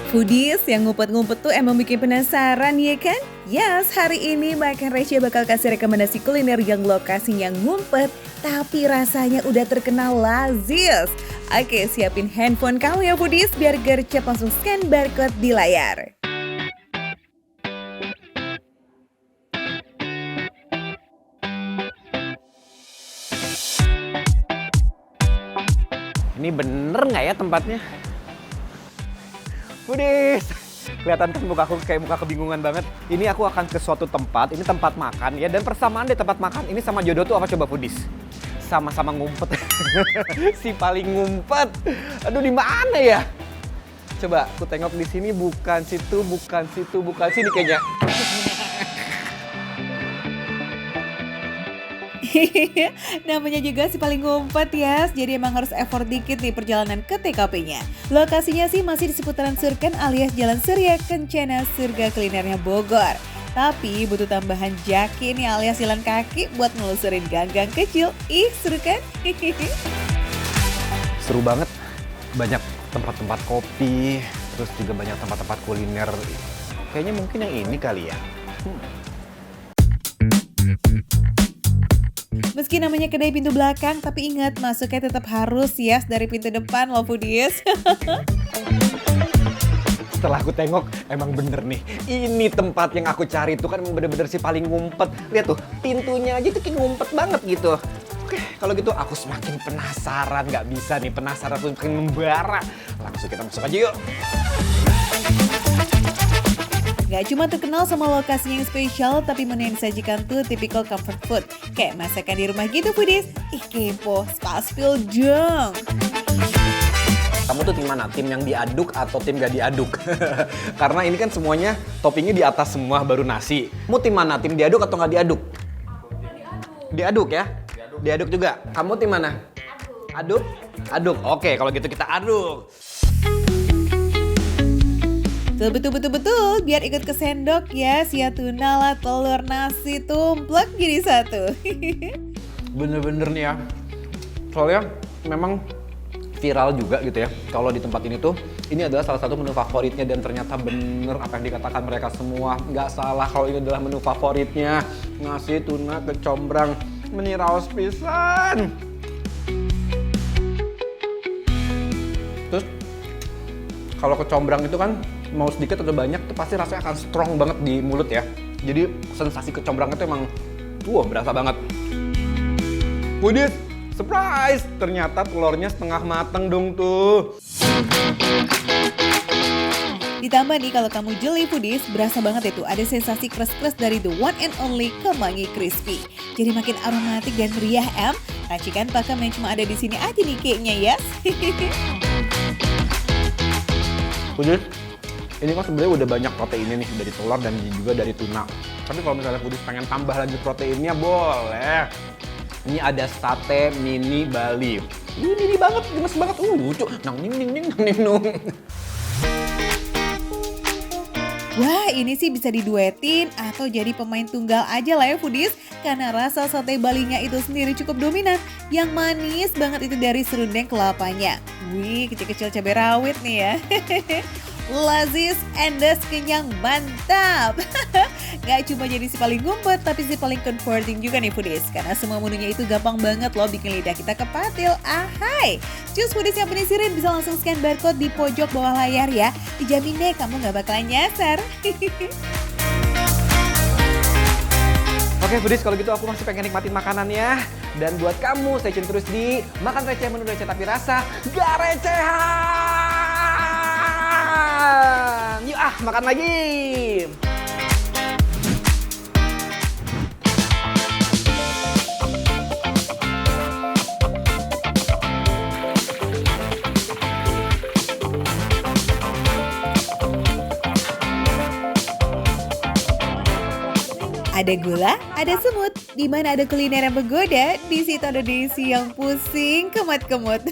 Foodies yang ngumpet-ngumpet tuh emang bikin penasaran ya kan? Yes, hari ini Makan Receh bakal kasih rekomendasi kuliner yang lokasinya ngumpet tapi rasanya udah terkenal lazis. Oke, siapin handphone kamu ya Foodies biar gercep langsung scan barcode di layar. Ini bener nggak ya tempatnya? Foodies, kelihatan kan muka aku kayak muka kebingungan banget. Ini aku akan ke suatu tempat, ini tempat makan ya. Dan persamaan deh tempat makan ini sama jodoh tuh apa coba Foodies? Sama-sama ngumpet. Si paling ngumpet. Aduh di mana ya? Coba aku tengok di sini bukan situ, bukan situ, bukan sini kayaknya. Namanya juga si paling ngumpet ya, jadi emang harus effort dikit nih perjalanan ke TKP-nya. Lokasinya sih masih di seputaran Surken alias Jalan Surya Kencana, surga kulinernya Bogor. Tapi butuh tambahan jaki nih alias jalan kaki buat nelusurin gang-gang kecil. Ih, seru kan? Seru banget, banyak tempat-tempat kopi, terus juga banyak tempat-tempat kuliner. Kayaknya mungkin yang ini kali ya. Meski namanya kedai pintu belakang, tapi ingat masuknya tetap harus yes dari pintu depan loh Foodies. Setelah aku tengok, emang bener nih. Ini tempat yang aku cari itu kan bener-bener si paling ngumpet. Lihat tuh, pintunya aja tuh kayak ngumpet banget gitu. Oke, kalau gitu aku semakin penasaran. Nggak bisa nih, penasaran tuh makin membara. Langsung kita masuk aja yuk. Gak cuma terkenal sama lokasinya yang spesial, tapi menu yang disajikan tuh typical comfort food. Kayak masakan di rumah gitu Foodies. Ih kepo, spill dong. Kamu tuh tim mana? Tim yang diaduk atau tim gak diaduk? Karena ini kan semuanya toppingnya di atas semua baru nasi. Kamu tim mana? Tim diaduk atau gak diaduk? Diaduk ya? Diaduk juga. Kamu tim mana? Aduk. Aduk? Oke, kalau gitu kita aduk. Betul, biar ikut ke sendok ya, sia tuna lah, telur, nasi, tumplek jadi satu. Bener-bener nih ya. Soalnya memang viral juga gitu ya. Kalau di tempat ini tuh, ini adalah salah satu menu favoritnya dan ternyata bener apa yang dikatakan mereka semua. Nggak salah kalau ini adalah menu favoritnya. Nasi, tuna, kecombrang, meniraos pisan. Terus kalau kecombrang itu kan mau sedikit atau banyak tuh pasti rasanya akan strong banget di mulut ya. Jadi sensasi kecombrang itu emang berasa banget. Foodies, surprise! Ternyata telurnya setengah mateng dong tuh. Ditambah nih kalau kamu jeli Foodies, berasa banget itu ada sensasi kres-kres dari the one and only Kemangi Crispy. Jadi makin aromatik dan meriah racikan pakem yang cuma ada di sini aja nih kayaknya yes. Foodies, ini kan sebenarnya udah banyak proteinnya nih dari telur dan juga dari tuna. Tapi kalau misalnya Foodies pengen tambah lanjut proteinnya boleh. Ini ada sate mini Bali. Ini mini banget, gemes banget. Lucu. Nang ning ning ning nang ning nung. Wah ini sih bisa diduetin atau jadi pemain tunggal aja lah ya Foodies. Karena rasa sate Balinya itu sendiri cukup dominan. Yang manis banget itu dari serundeng kelapanya. Wih kecil-kecil cabai rawit nih ya. Lazis, endes, kenyang, mantap. Gak cuma jadi si paling ngumpet, tapi si paling comforting juga nih Foodies. Karena semua menunya itu gampang banget loh bikin lidah kita kepatil. Ahai, cus Foodies yang penisirin bisa langsung scan barcode di pojok bawah layar ya. Dijamin deh kamu gak bakalan nyasar. Oke Foodies, kalau gitu aku masih pengen nikmatin makanannya. Dan buat kamu, stay tune terus di Makan Receh, menu receh tapi rasa gak recehan. Yuk makan lagi. Ada gula, ada semut. Di mana ada kuliner yang menggoda, di situ ada Desi yang pusing kemut-kemut.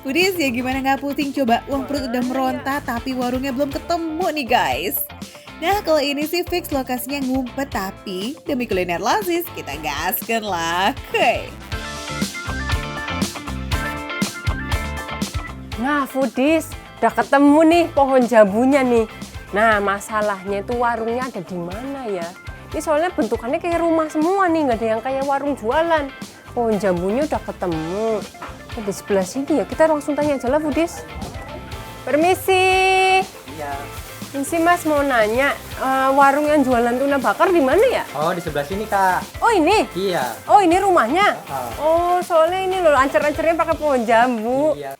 Foodies ya gimana nggak pusing coba, uang perut udah meronta tapi warungnya belum ketemu nih guys. Nah kalau ini sih fix lokasinya ngumpet tapi demi kuliner lazis kita gaskan lah. Hey. Nah, Foodies, udah ketemu nih pohon jambunya nih. Nah, masalahnya itu warungnya ada di mana ya? Ini soalnya bentukannya kayak rumah semua nih, nggak ada yang kayak warung jualan. Pohon jambunya udah ketemu. Di sebelah sini ya, kita langsung tanya aja lah, Budis. Permisi. Iya. Misi Mas mau nanya, warung yang jualan tuna bakar di mana ya? Oh, di sebelah sini, Kak. Oh ini? Iya. Oh ini rumahnya? Oh. Oh soalnya ini loh ancer-ancernya pakai pohon jambu. Iya.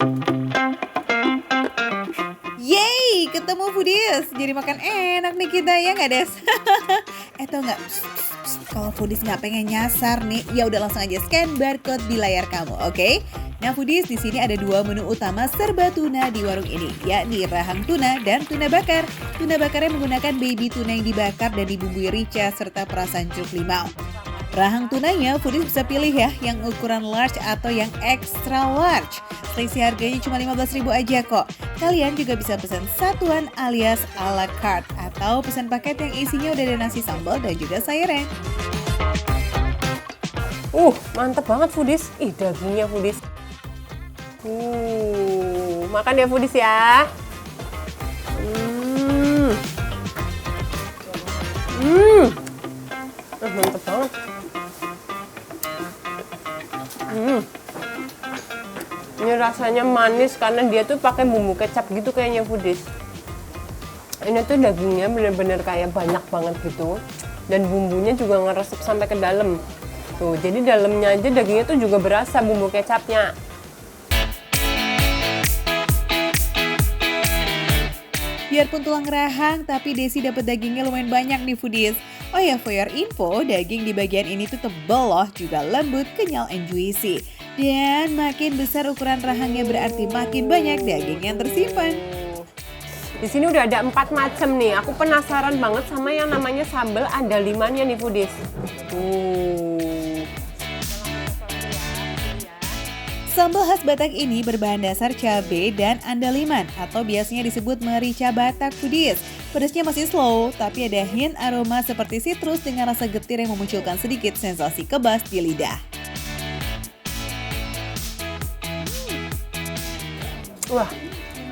Yeay, ketemu foodies. Jadi makan enak nih kita ya nggak Des? Tau nggak? Kalau foodies nggak pengen nyasar nih, ya udah langsung aja scan barcode di layar kamu, oke? Nah foodies, di sini ada 2 menu utama serba tuna di warung ini, yakni rahang tuna dan tuna bakar. Tuna bakarnya menggunakan baby tuna yang dibakar dan dibumbui rica serta perasan jeruk limau. Rahang tunanya foodies bisa pilih ya, yang ukuran large atau yang extra large. Selisih harganya cuma 15.000 aja kok. Kalian juga bisa pesan satuan alias a la carte atau pesan paket yang isinya udah ada nasi sambal dan juga sayurnya. Mantep banget foodies. Ih dagingnya foodies. Makan ya foodies ya. Mantep banget. Ini rasanya manis karena dia tuh pakai bumbu kecap gitu kayaknya foodies. Ini tuh dagingnya bener-bener kayak banyak banget gitu. Dan bumbunya juga ngeresep sampai ke dalam. Tuh, jadi dalamnya aja dagingnya tuh juga berasa bumbu kecapnya. Biarpun tulang rahang, tapi Desi dapat dagingnya lumayan banyak nih foodies. Oh ya, for your info, daging di bagian ini tuh tebal loh, juga lembut, kenyal, and juicy. Dan makin besar ukuran rahangnya berarti makin banyak daging yang tersimpan. Di sini udah ada 4 macam nih. Aku penasaran banget sama yang namanya sambal andalimannya nih foodies. Sambal khas Batak ini berbahan dasar cabai dan andaliman atau biasanya disebut merica Batak foodies. Pedasnya masih slow, tapi ada hint aroma seperti citrus dengan rasa getir yang memunculkan sedikit sensasi kebas di lidah. Wah,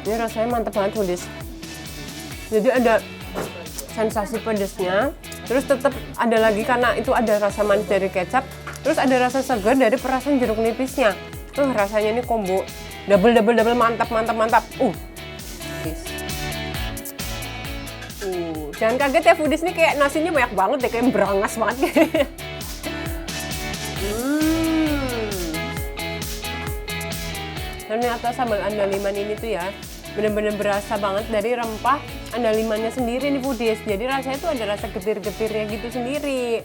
ini rasanya mantep banget foodies. Jadi ada sensasi pedasnya, terus tetap ada lagi karena itu ada rasa manis dari kecap, terus ada rasa segar dari perasan jeruk nipisnya. Rasanya ini combo double mantap. Jangan kaget ya foodies, nih kayak nasinya banyak banget deh, kayak berangas banget. Ternyata sambal andaliman ini tuh ya bener-bener berasa banget dari rempah andalimannya sendiri nih foodies. Jadi rasanya tuh ada rasa getir-getirnya gitu sendiri.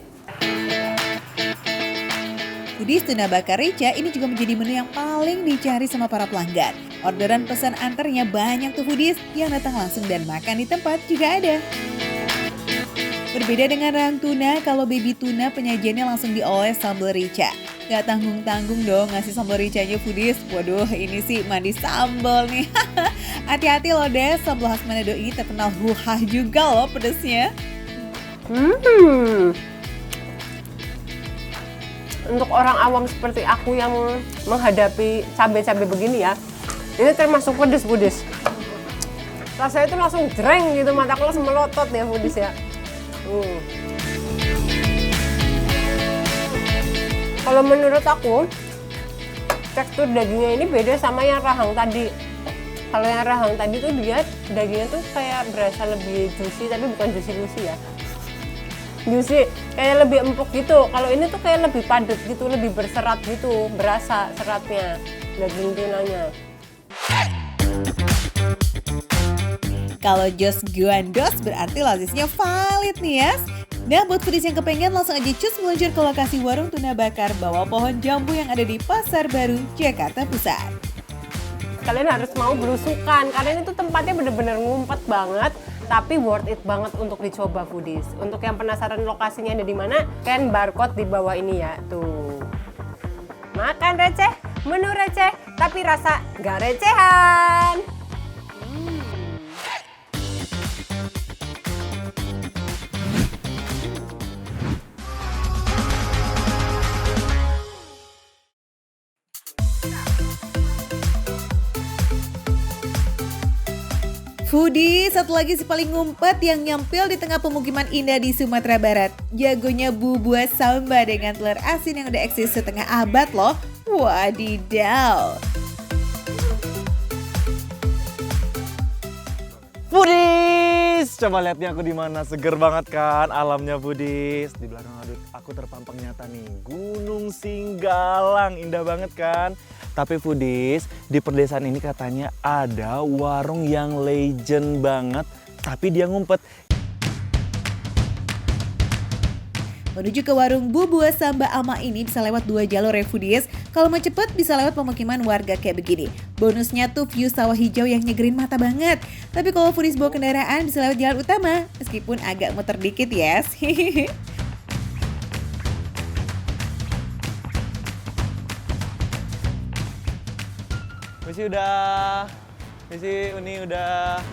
Foodies, tuna bakar rica ini juga menjadi menu yang paling dicari sama para pelanggan. Orderan pesan antarnya banyak tuh foodies, yang datang langsung dan makan di tempat juga ada. Berbeda dengan rahang tuna, kalau baby tuna penyajiannya langsung dioles sambal rica. Gak tanggung-tanggung dong ngasih sambal ricanya foodies. Waduh, ini sih mandi sambal nih. Hati-hati loh Des, sambal khas Manado ini terkenal huhah juga loh pedesnya. Untuk orang awam seperti aku yang menghadapi cabai-cabai begini ya, ini termasuk pedes foodies. Rasanya itu langsung jreng gitu, mataku langsung melotot ya foodies ya. Kalau menurut aku, tekstur dagingnya ini beda sama yang rahang tadi. Kalau yang rahang tadi tuh dia dagingnya tuh kayak berasa lebih juicy, tapi bukan juicy ya. Juicy, kayak lebih empuk gitu. Kalau ini tuh kayak lebih padat gitu, lebih berserat gitu, berasa seratnya daging tunanya. Kalau Jos Guandos berarti lazisnya valid nih ya. Nah buat foodies yang kepengen langsung aja cus meluncur ke lokasi warung tuna bakar bawah pohon jambu yang ada di Pasar Baru, Jakarta Pusat. Kalian harus mau belusukan, karena ini tuh tempatnya bener-bener ngumpet banget. Tapi worth it banget untuk dicoba foodies. Untuk yang penasaran lokasinya ada di mana, scan barcode di bawah ini ya. Tuh. Makan receh, menu receh, tapi rasa gak recehan. Foodie, satu lagi si paling ngumpet yang nyempil di tengah pemukiman indah di Sumatera Barat. Jagonya bubua samba dengan telur asin yang udah eksis setengah abad loh. Wadidaw. Foodies, coba lihat nih aku di mana, seger banget kan alamnya Foodies. Di belakang aku terpampang nyata nih, Gunung Singgalang, indah banget kan. Tapi Foodies, di perdesaan ini katanya ada warung yang legend banget, tapi dia ngumpet. Menuju ke warung bubua samba ama ini bisa lewat 2 jalur ya Foodies. Kalau mau cepet bisa lewat pemukiman warga kayak begini. Bonusnya tuh view sawah hijau yang nyegerin mata banget. Tapi kalau Foodies bawa kendaraan bisa lewat jalan utama, meskipun agak muter dikit yes. Misi udah, Misi Uni udah.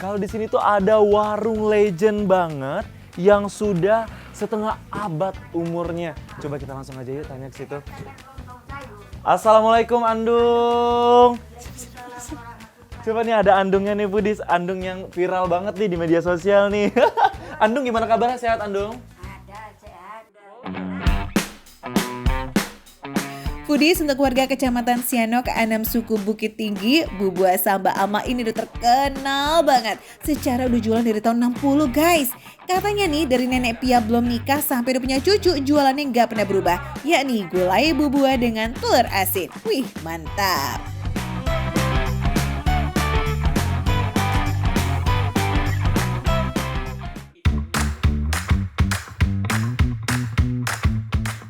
Kalau di sini tuh ada warung legend banget yang sudah setengah abad umurnya. Coba kita langsung aja yuk tanya ke situ. Assalamualaikum Andung. Coba nih ada Andungnya nih Foodies, Andung yang viral banget nih di media sosial nih. Andung gimana kabarnya, sehat Andung? Foodies, untuk warga Kecamatan Sianok, 6 suku Bukit Tinggi, bubua samba ama ini udah terkenal banget. Secara udah jualan dari tahun 60 guys. Katanya nih dari nenek Pia belum nikah sampai udah punya cucu, jualannya nggak pernah berubah. Yakni gulai bubua dengan telur asin. Wih, mantap.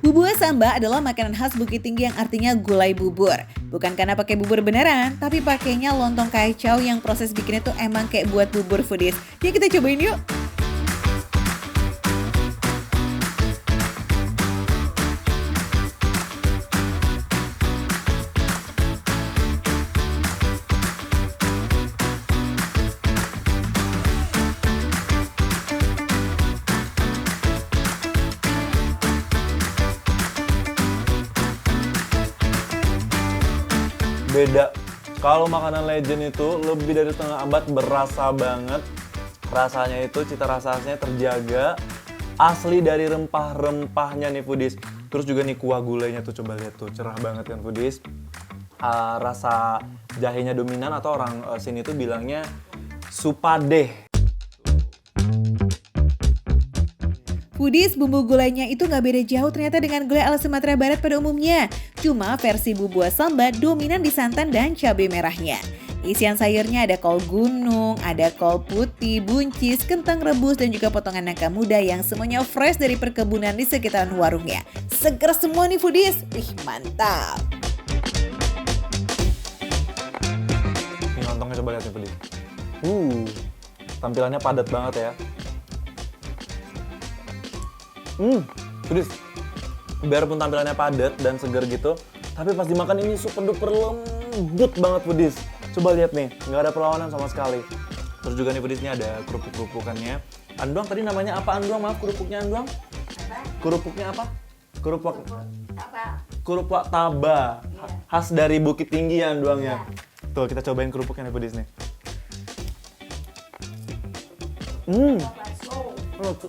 Bubua samba adalah makanan khas Bukit Tinggi yang artinya gulai bubur. Bukan karena pakai bubur beneran, tapi pakainya lontong kacau yang proses bikinnya tuh emang kayak buat bubur Foodies. Ya kita cobain yuk. Beda. Kalau makanan legend itu lebih dari setengah abad, berasa banget. Rasanya itu, cita rasanya terjaga. Asli dari rempah-rempahnya nih Foodies. Terus juga nih kuah gulainya tuh, coba lihat tuh, cerah banget kan Foodies. Rasa jahenya dominan atau orang sini tuh bilangnya supadeh. Foodies, bumbu gulainya itu nggak beda jauh ternyata dengan gulai ala Sumatera Barat pada umumnya. Cuma versi bubua samba dominan di santan dan cabai merahnya. Isian sayurnya ada kol gunung, ada kol putih, buncis, kentang rebus, dan juga potongan nangka muda yang semuanya fresh dari perkebunan di sekitaran warungnya. Seger semua nih Foodies, wih mantap. Ini lontongnya coba lihat nih Foodies. Tampilannya padat banget ya. Foodies, biarpun tampilannya padat dan segar gitu, tapi pas dimakan ini super duper lembut banget Foodies. Coba lihat nih, nggak ada perlawanan sama sekali. Terus juga nih Foodies, ini ada kerupuk-kerupukannya. Anduang tadi namanya apa Anduang? Maaf, kerupuknya Anduang? Kerupuknya apa? Kerupuk taba. Khas dari Bukit Tinggi ya Anduangnya. Tuh, kita cobain kerupuknya nih Foodies nih.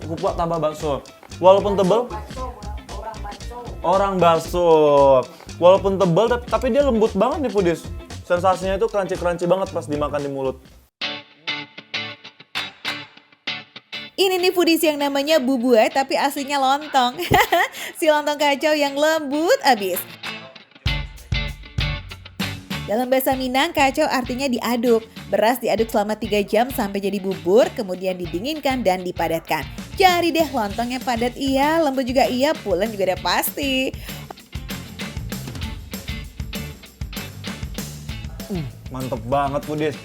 Kerupuk taba bakso. Walaupun tebal, orang bakso. Walaupun tebal, tapi dia lembut banget nih Foodies. Sensasinya itu crunchy-crunchy banget pas dimakan di mulut. Ini nih Foodies yang namanya bubua tapi aslinya lontong. Si lontong kacau yang lembut abis. Dalam bahasa Minang, kacau artinya diaduk. Beras diaduk selama 3 jam sampai jadi bubur, kemudian didinginkan dan dipadatkan. Cari deh lontongnya padat iya, lembut juga iya, pulen juga udah pasti. Mantep banget Foodies.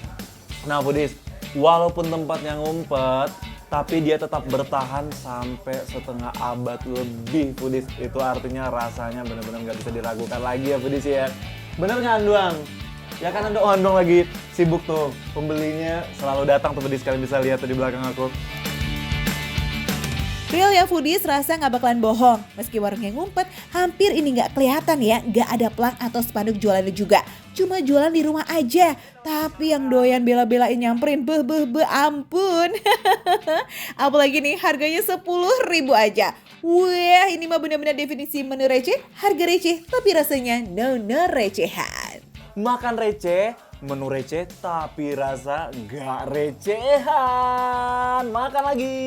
Nah Foodies, walaupun tempatnya ngumpet, tapi dia tetap bertahan sampai setengah abad lebih Foodies. Itu artinya rasanya benar-benar nggak bisa diragukan lagi ya Foodies ya. Bener nggak Anduang? Ya kan ada Ondong lagi sibuk tuh, pembelinya selalu datang tuh pedis, kalian bisa lihat tuh di belakang aku. Real ya foodies, rasa nggak bakalan bohong. Meski warungnya ngumpet, hampir ini nggak kelihatan ya, nggak ada plang atau spanduk jualannya juga. Cuma jualan di rumah aja. Tapi yang doyan bela-belain nyamperin, ampun. Apalagi nih harganya 10.000 aja. Wah, ini mah benar-benar definisi menu receh, harga receh, tapi rasanya no recehan. Makan receh, menu receh, tapi rasa gak recehan. Makan lagi.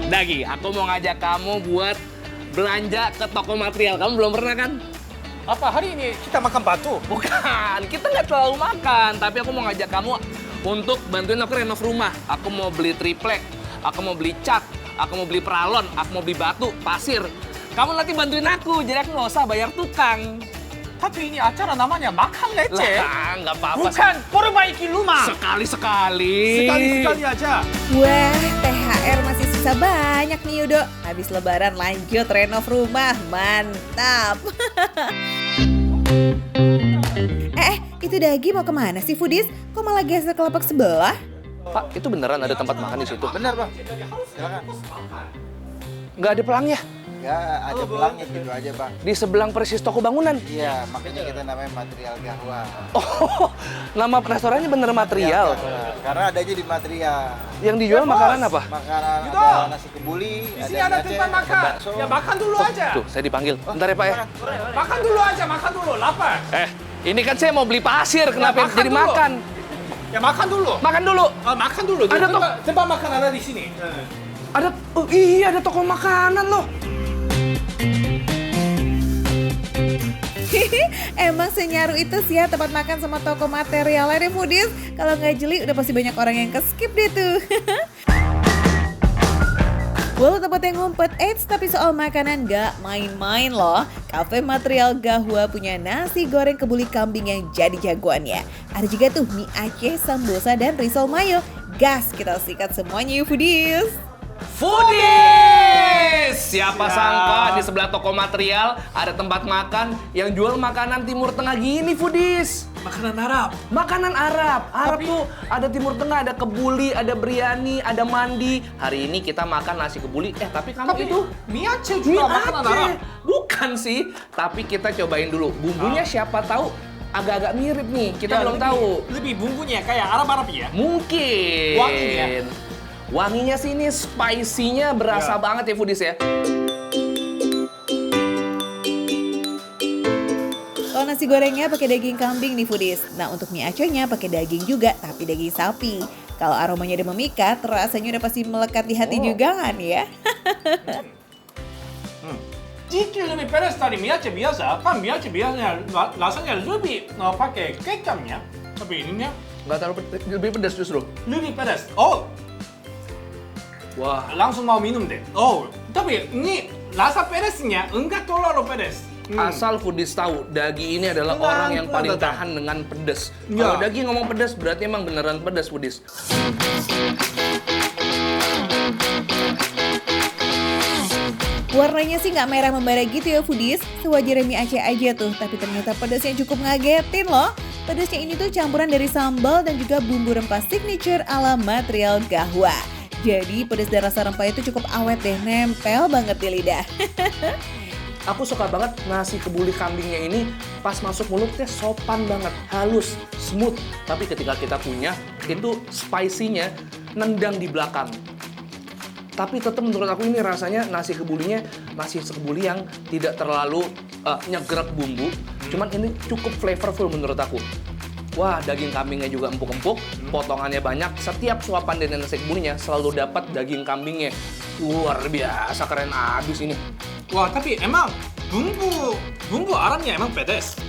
Dagi, aku mau ngajak kamu buat belanja ke toko material. Kamu belum pernah kan? Apa hari ini kita makan batu? Bukan, kita nggak terlalu makan. Tapi aku mau ngajak kamu untuk bantuin aku renov rumah. Aku mau beli triplek, aku mau beli cat, aku mau beli peralon, aku mau beli batu, pasir. Kamu nanti bantuin aku, jadi aku nggak usah bayar tukang. Tapi ini acara namanya makan receh. Lah, nggak apa-apa. Bukan, perbaiki rumah. Sekali-sekali. Sekali-sekali aja. Wah, THR masih sisa banyak nih Yudo. Habis lebaran lanjut renov rumah, mantap. Itu Dagi mau kemana sih foodies? Kok malah geser kelopak sebelah? Pak, itu beneran ada tempat makan di situ? Benar bang, silakan. Nggak ada pelangnya? Ya ada pelangnya gitu aja bang. Di sebelah persis toko bangunan? Iya, makanya kita namanya material Gahwa. Oh, nama restorannya bener material? Karena adanya di material. Yang dijual makanan apa? Makanan Gitu. ada nasi kebuli, Di sini ada tempat makan. bakso. Ya makan dulu aja. Tuh, saya dipanggil. Bentar ya Pak ya. Makan dulu aja, makan dulu. Lapar. Ini kan saya mau beli pasir, kenapa makan jadi dulu. makan? Ya makan dulu. Makan dulu. Makan dulu. Ada tempat makan ada di sini. Ada, oh iya ada toko makanan loh. Emang senyaru itu sih ya tempat makan sama toko materialnya deh foodies. Kalau nggak jeli udah pasti banyak orang yang ke-skip deh tuh. Walau tempatnya ngumpet, tapi soal makanan nggak main-main loh. Cafe Material Gahwa punya nasi goreng kebuli kambing yang jadi jagoannya. Ada juga tuh mie Aceh, sambosa, dan risol mayo. Gas, kita sikat semuanya yuk foodies. Foodies! Siapa sangka di sebelah toko material ada tempat makan yang jual makanan Timur Tengah gini, Foodies. Makanan Arab. Makanan Arab. Arab tuh ada Timur Tengah, ada kebuli, ada biryani, ada mandi. Hari ini kita makan nasi kebuli. Tapi kamu itu mie Aceh mie juga makanan Arab. Aceh. Bukan sih, tapi kita cobain dulu. Bumbunya siapa tahu agak-agak mirip nih. Kita belum tahu. Lebih bumbunya kayak Arab-Arab ya? Mungkin. Wanginya? Wanginya sih ini spicy-nya berasa banget ya Foodies ya. Kalau nasi gorengnya pakai daging kambing nih foodies. Nah untuk mie Acehnya pakai daging juga tapi daging sapi. Kalau aromanya udah memikat, rasanya udah pasti melekat di hati juga kan ya. Jika lebih pedas dari mie Aceh biasa, kan mie Aceh biasanya rasanya lebih pakai kecapnya. Tapi ininya Nggak terlalu lebih pedas justru. lebih pedas. Oh, Wah. langsung mau minum deh. Oh, tapi ini rasa pedasnya enggak terlalu pedas. Asal Foodies tahu, Dagi ini adalah Tenang, orang yang paling tenang. tahan dengan pedas. Ya. Kalau Dagi ngomong pedas, berarti emang beneran pedas Foodies. Warnanya sih nggak merah membara gitu ya foodies. Sewajarnya mie Aceh aja tuh, tapi ternyata pedasnya cukup ngagetin loh. Pedasnya ini tuh campuran dari sambal dan juga bumbu rempah signature ala Material Gahwa. Jadi pedas dan rasa rempah itu cukup awet deh, nempel banget di lidah. Aku suka banget nasi kebuli kambingnya ini pas masuk mulutnya sopan banget, halus, smooth. Tapi ketika kita punya, itu spicy-nya nendang di belakang. Tapi tetap menurut aku ini rasanya nasi kebulinya nasi kebuli yang tidak terlalu nyegrek bumbu. Cuman ini cukup flavorful menurut aku. Wah, daging kambingnya juga empuk-empuk, potongannya banyak. Setiap suapan dari nasi kebulinya selalu dapat daging kambingnya. Luar biasa, keren abis ini. Wah, tapi emang bumbu Arabnya emang pedas.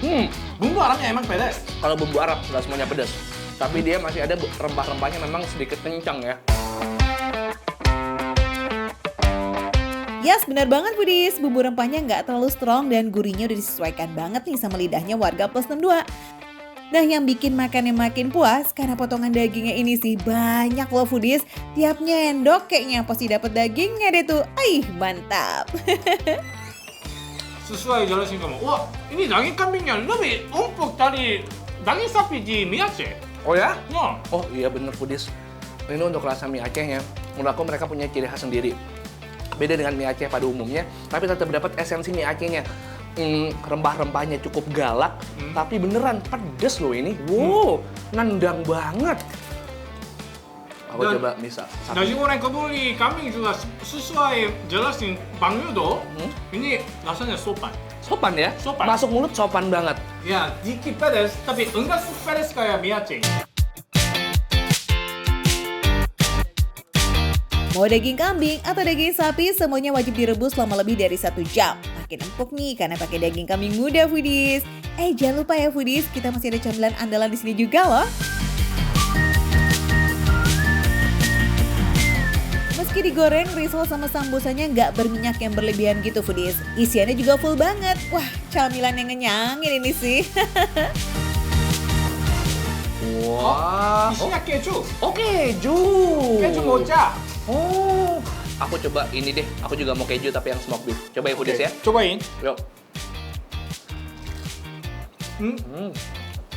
Bumbu Arabnya emang pedas. Kalau bumbu Arab nggak semuanya pedas, tapi dia masih ada rempah-rempahnya memang sedikit kencang ya. Yes, benar banget Foodies. Bumbu rempahnya nggak terlalu strong dan gurihnya udah disesuaikan banget nih sama lidahnya warga plus 62. Nah, yang bikin makannya makin puas karena potongan dagingnya ini sih banyak loh Foodies. Tiap nyendok kayaknya pasti dapat dagingnya deh tuh. Mantap. sesuai jelasin kamu. Wah, ini daging kambingnya lebih empuk dari daging sapi di mie Aceh. Oh ya? Ya. Oh iya bener Foodies. Ini untuk rasa mie Acehnya. Menurut aku mereka punya ciri khas sendiri. Beda dengan mie Aceh pada umumnya, tapi tetap dapat esensi mie Acehnya. Rempah-rempahnya cukup galak, tapi beneran pedes loh ini. Wow, nendang banget. Aku Dan- coba bisa. Nasi goreng kebuli kambing juga sesuai jelasin Bang Yudo. Ini rasanya sopan. Sopan ya? Sopan. Masuk mulut sopan banget. Ya, dikit pedes, tapi enggak pedes kayak mie Aceh. Mau daging kambing atau daging sapi, semuanya wajib direbus selama lebih dari 1 jam. Makin empuk nih karena pakai daging kambing muda Foodies. Jangan lupa ya Foodies, kita masih ada camilan andalan di sini juga loh. Meski digoreng, risol sama sambusanya nggak berminyak yang berlebihan gitu Foodies. Isiannya juga full banget. Wah, camilan yang ngenyangin ini sih. Wah. Isinya keju. Oke, keju. Keju mocha. Oh, aku coba ini deh. Aku juga mau keju tapi yang smoked beef. Coba ya Foodies ya. cobain. Yuk.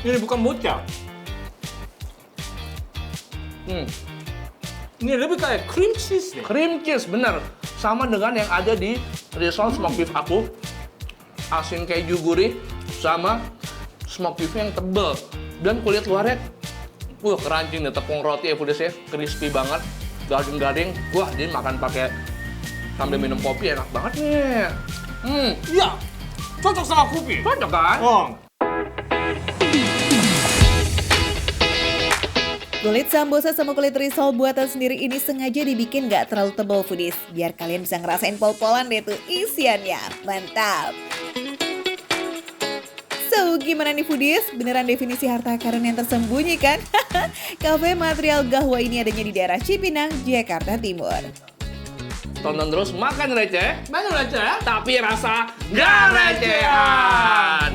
Ini bukan mocha. Ini lebih kayak cream cheese deh. Cream cheese, bener. Sama dengan yang ada di risol smoked beef aku. Asin keju gurih sama smoked beef yang tebel. Dan kulit luarnya, crunchy nih, tepung roti ya Foodies ya. Crispy banget, garing-garing. Wah, jadi makan pakai sambil minum kopi enak banget nih. Iya, cocok sama kopi. Cocok kan? Oh. Kulit sambosa sama kulit risol buatan sendiri ini sengaja dibikin gak terlalu tebal Foodies. Biar kalian bisa ngerasain pol-polan deh tuh isiannya. Mantap. So, gimana nih Foodies? Beneran definisi harta karun yang tersembunyi kan? Cafe Material Gahwa ini adanya di daerah Cipinang, Jakarta Timur. Tonton terus makan receh, Mana aja ya? tapi rasa gak recehan.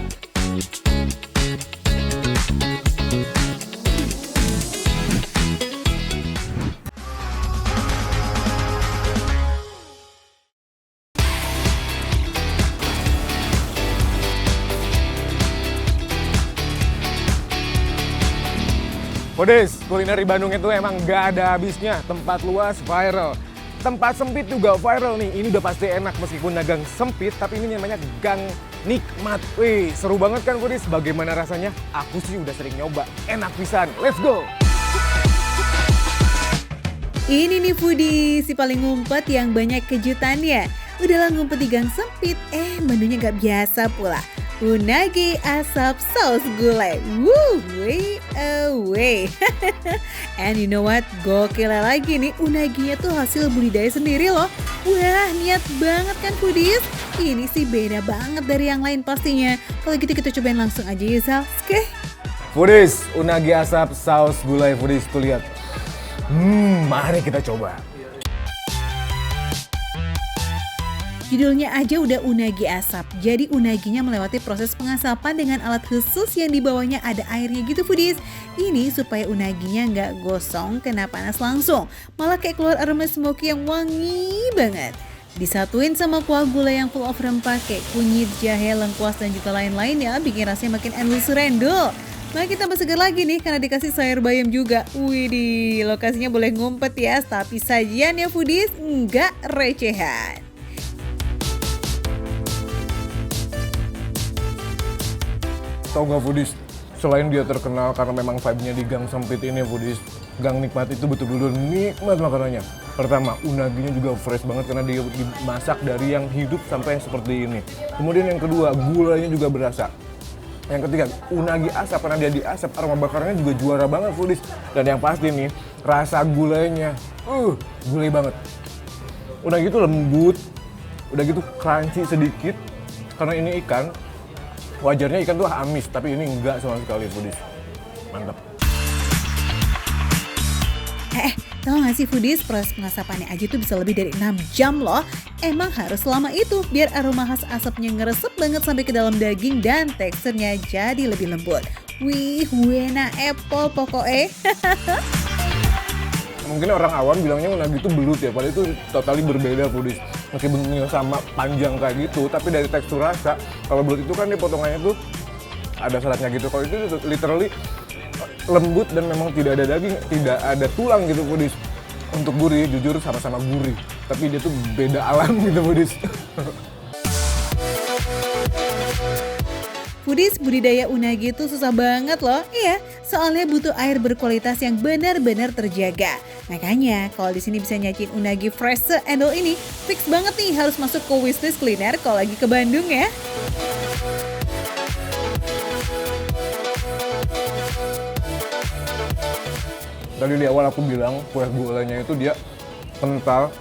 Foodies, kuliner di Bandung itu emang gak ada habisnya. Tempat luas viral, tempat sempit juga viral nih. Ini udah pasti enak meskipun dagang sempit, tapi ini namanya Gang Nikmat. Wih, seru banget kan Foodies? Bagaimana rasanya? Aku sih udah sering nyoba, enak pisan. Let's go! Ini nih Foodies, si paling ngumpet yang banyak kejutannya. Udahlah ngumpet di gang sempit, menunya gak biasa pula. Unagi asap saus gulai. Woo, way away. And you know what? Gokil lagi nih, unaginya tuh hasil budidaya sendiri loh. Wah, niat banget kan Foodies? Ini sih beda banget dari yang lain pastinya. Kalau gitu kita cobain langsung aja ya Sal. Oke. Foodies, unagi asap saus gulai Foodies, tuh lihat. Mari kita coba. Judulnya aja udah unagi asap. Jadi unaginya melewati proses pengasapan dengan alat khusus yang di bawahnya ada airnya gitu Foodies. Ini supaya unaginya nggak gosong kena panas langsung. Malah kayak keluar aroma smoky yang wangi banget. Disatuin sama kuah gulai yang full of rempah kayak kunyit, jahe, lengkuas, dan juga lain-lain ya. Bikin rasanya makin endul surendul. Makin tambah segar lagi nih karena dikasih sayur bayam juga. Widih, lokasinya boleh ngumpet ya. Tapi sajian ya Foodies nggak recehan. Tahu nggak Foodies? Selain dia terkenal karena memang vibe-nya di gang sempit ini Foodies, Gang Nikmat itu betul-betul nikmat makanannya. Pertama, unaginya juga fresh banget karena dia dimasak dari yang hidup sampai seperti ini. Kemudian yang kedua, gulanya juga berasa. Yang ketiga, unagi asap karena dia diasap, aroma bakarnya juga juara banget Foodies. Dan yang pasti nih, rasa gulainya, gulai banget. Udah gitu lembut, udah gitu crunchy sedikit. Karena ini ikan, wajarnya ikan tuh amis, tapi ini enggak sama sekali Foodies. Mantap. Tahu nggak sih foodies, proses pengasapannya aja tuh bisa lebih dari 6 jam loh. Emang harus selama itu biar aroma khas asapnya ngeresep banget sampai ke dalam daging dan teksturnya jadi lebih lembut. Wih, wena apple pokoknya. Mungkin orang awam bilangnya unagi itu belut ya, padahal itu totally berbeda foodies. Meski bentuknya sama panjang kayak gitu, tapi dari tekstur rasa, kalau belut itu kan dia potongannya tuh ada seratnya gitu. Kalau itu literally lembut dan memang tidak ada daging, tidak ada tulang gitu foodies. Untuk gurih, jujur sama-sama gurih, tapi dia tuh beda alam gitu foodies. Foodies, budidaya unagi itu susah banget loh. Iya, soalnya butuh air berkualitas yang benar-benar terjaga. Makanya kalau di sini bisa nyacin unagi fresh se-endol ini, fix banget nih harus masuk ke wishlist kuliner kalau lagi ke Bandung ya. Tadi di awal aku bilang kue gulanya itu dia kental,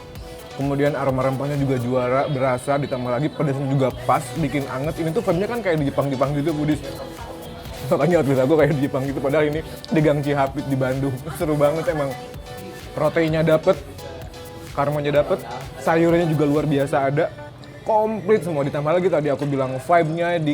kemudian aroma rempahnya juga juara, berasa, ditambah lagi pedasnya juga pas, bikin anget. Ini tuh vibe-nya kan kayak di Jepang-Jepang gitu foodies. Makanya outfit aku kayak di Jepang gitu, padahal ini di Gang Cihapit di Bandung. Seru banget emang. Proteinnya dapet, karmanya dapet, sayurnya juga luar biasa ada. Komplit semua, ditambah lagi tadi aku bilang vibe-nya di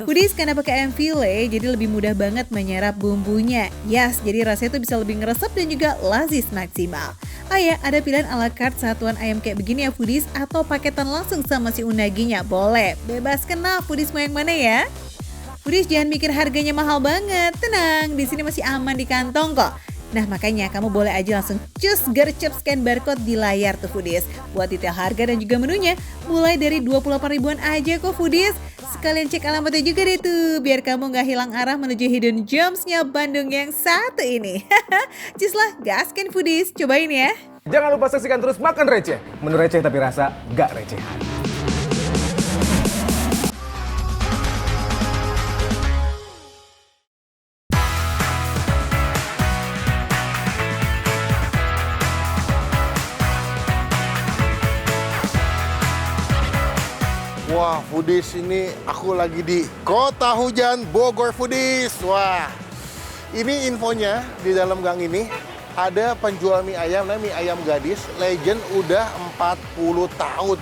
Foodies karena pakai ayam file jadi lebih mudah banget menyerap bumbunya. Yes, jadi rasanya tuh bisa lebih ngeresep dan juga lazis maksimal. Oh ya, ada pilihan ala carte satuan ayam kayak begini ya foodies, atau paketan langsung sama si unaginya. Boleh, bebas kenal foodies mau yang mana ya. Foodies jangan mikir harganya mahal banget, tenang, di sini masih aman di kantong kok. Nah makanya kamu boleh aja langsung cus gercep scan barcode di layar tuh foodies. Buat detail harga dan juga menunya mulai dari 28 ribuan aja kok foodies. Sekalian cek alamatnya juga deh tuh biar kamu gak hilang arah menuju hidden gems-nya Bandung yang satu ini. Cus lah gaskan foodies, cobain ya. Jangan lupa saksikan terus Makan Receh. Menu receh tapi rasa gak recehan. Wah, foodies, ini aku lagi di Kota Hujan Bogor foodies. Wah, ini infonya di dalam gang ini ada penjual mie ayam, namanya mie ayam gadis, legend udah 40 tahun.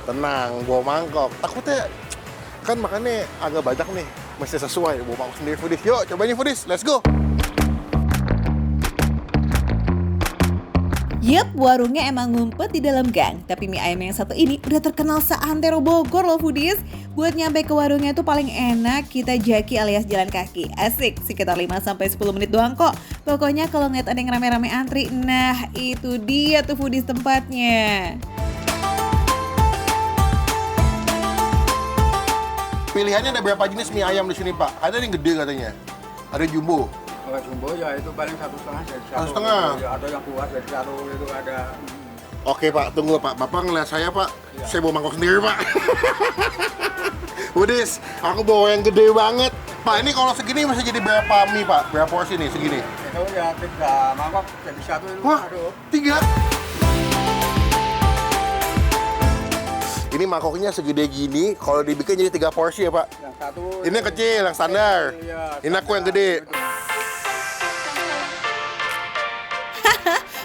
Tenang, bawa mangkok. Takutnya kan makannya agak banyak nih, mesti sesuai bawa mangkok sendiri foodies. Yuk, cobain nih foodies, let's go. Yep, warungnya emang ngumpet di dalam gang. Tapi mie ayam yang satu ini udah terkenal seantero Bogor loh foodies. Buat nyampe ke warungnya tuh paling enak kita jaki alias jalan kaki. Asik, sekitar 5-10 menit doang kok. Pokoknya kalau ngeliat ada yang rame-rame antri, nah itu dia tuh foodies tempatnya. Pilihannya ada berapa jenis mie ayam di sini, Pak? Ada yang gede katanya, ada jumbo. Kalau jumbo ya itu paling 1,5 jadi 1. 1,5? Ya, ada yang kuat jadi 1 itu ada. Oke Pak, tunggu Pak. Bapak ngeliat saya Pak, saya bawa mangkok sendiri Pak. Udis, aku bawa yang gede banget. Pak, ini kalau segini bisa jadi berapa mie Pak? Berapa porsi nih segini? Itu ya 3 mangkok jadi satu itu. Wah, Aduh. 3. Ini mangkoknya segede gini, kalau dibikin jadi 3 porsi ya Pak? Yang satu. Ini yang kecil, yang standar. Iya, Ini aku yang gede.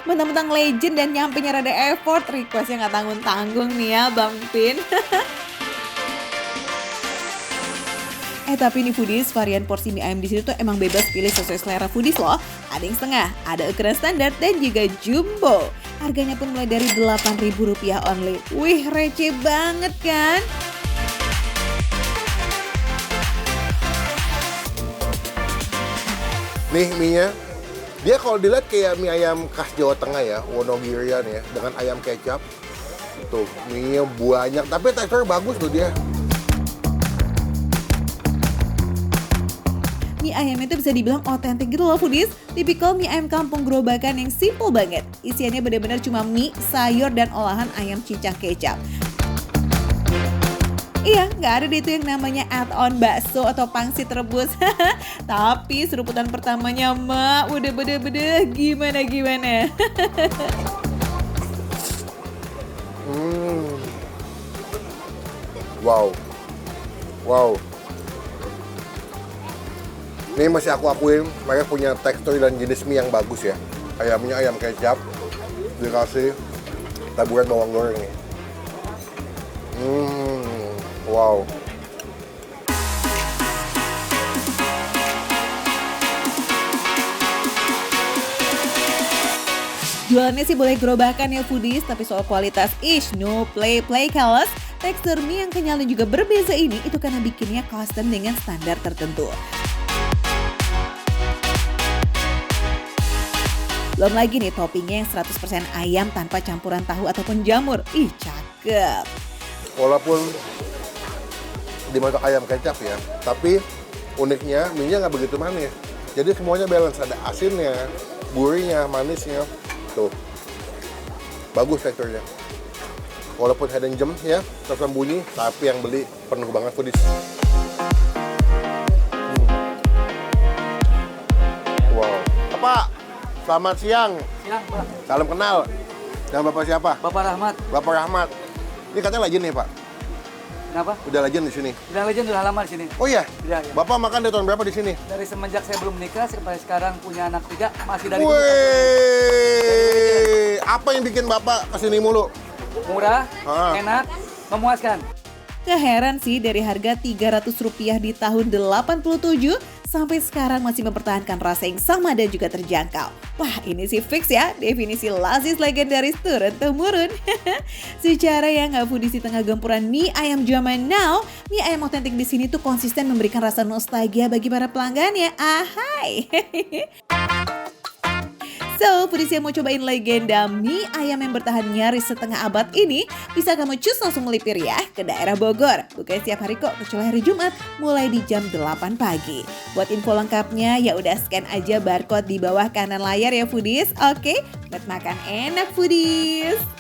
Mentang-mentang legend dan nyampenya rada effort, requestnya nggak tanggung-tanggung nih ya Bang Pin. Tapi nih foodies, varian porsi mie ayam di sini tuh emang bebas pilih sesuai selera foodies loh. Ada yang setengah, ada ukuran standar dan juga jumbo. Harganya pun mulai dari Rp8.000 only. Wih, receh banget kan? Nih mie-nya, dia kalau dilihat kayak mie ayam khas Jawa Tengah ya, Wonogirian ya, dengan ayam kecap. Tuh, mie-nya banyak, tapi tekstur bagus tuh dia. Mie ayamnya itu bisa dibilang otentik gitu loh foodies. Tipikal mie ayam kampung gerobakan yang simple banget. Isiannya benar-benar cuma mie, sayur, dan olahan ayam cincang kecap. Iya, nggak ada deh itu yang namanya add-on bakso atau pangsit rebus. Tapi seruputan pertamanya Mak, udah bede-bede gimana-gimana. Wow. Wow. Ini masih aku akuin, mereka punya tekstur dan jenis mie yang bagus ya. Ayamnya ayam kecap, dikasih taburan bawang goreng nih. Wow. Jualannya sih boleh gerobakan ya foodies, tapi soal kualitas no play keles. Tekstur mie yang kenyal dan juga berbeza ini itu karena bikinnya custom dengan standar tertentu. Belum lagi nih toppingnya yang 100% ayam tanpa campuran tahu ataupun jamur. Ih, cakep. Walaupun dimasak ayam kecap ya, tapi uniknya mie-nya nggak begitu manis. Jadi semuanya balance, ada asinnya, gurihnya, manisnya. Tuh, bagus teksturnya. Walaupun hidden gem ya, tersembunyi, tapi yang beli penuh banget foodies. Wow. Pak, selamat siang. Siang, Pak. Salam kenal. Dan Bapak siapa? Bapak Rahmat. Bapak Rahmat. Ini katanya legend nih, Pak. Kenapa? Udah legend di sini. Udah legend udah lama di sini. Oh iya? Iya, iya. Bapak makan dari tahun berapa di sini? Dari semenjak saya belum menikah sampai sekarang punya anak 3 masih dari dulu. Wih, apa yang bikin Bapak kesini mulu? Murah, Ah. enak, memuaskan. Keheran sih dari harga Rp300 di tahun 87 sampai sekarang masih mempertahankan rasa yang sama dan juga terjangkau. Wah, ini sih fix ya, definisi lasis legendaris turun-temurun. Secara yang nggak foodies di tengah gempuran mie ayam zaman now, mie ayam otentik di sini tuh konsisten memberikan rasa nostalgia bagi para pelanggannya. Ahai. So, foodies yang mau cobain legenda mie ayam yang bertahan nyaris setengah abad ini, bisa kamu cus langsung melipir ya ke daerah Bogor. Bukan setiap hari kok, kecuali hari Jumat, mulai di jam 8 pagi. Buat info lengkapnya, ya udah scan aja barcode di bawah kanan layar ya foodies. Oke, buat makan enak foodies.